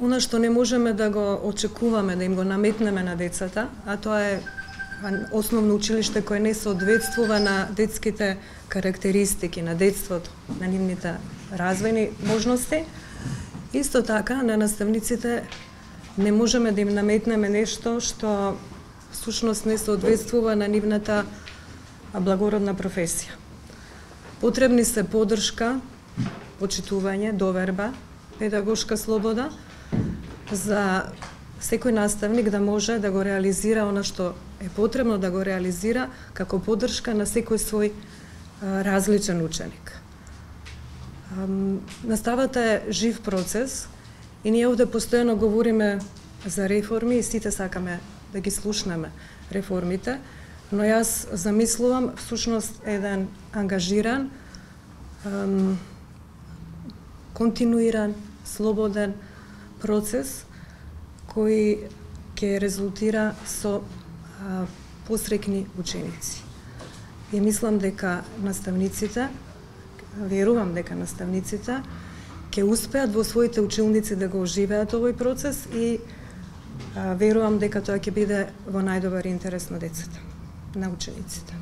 Она што не можеме да го очекуваме, да им го наметнеме на децата, а тоа е основно училиште кое не соодветствува на детските карактеристики на детството, на нивните развојни можности. Исто така, на наставниците не можеме да им наметнеме нешто што всушност не соодветствува на нивната благородна професија. Потребни се поддршка, почитување, доверба, педагошка слобода за секој наставник да може да го реализира она што е потребно да го реализира како поддршка на секој свој различен ученик. Наставата е жив процес и ние овде постојано говориме за реформи и сите сакаме да ги слушнеме реформите, но јас замислувам всушност еден ангажиран, континуиран, слободен процес кој ќе резултира со посрекни ученици. И мислам дека наставниците, верувам дека наставниците ќе успеат во своите училници да го оживеат овој процес и верувам дека тоа ќе биде во најдобар интерес на децата, на учениците.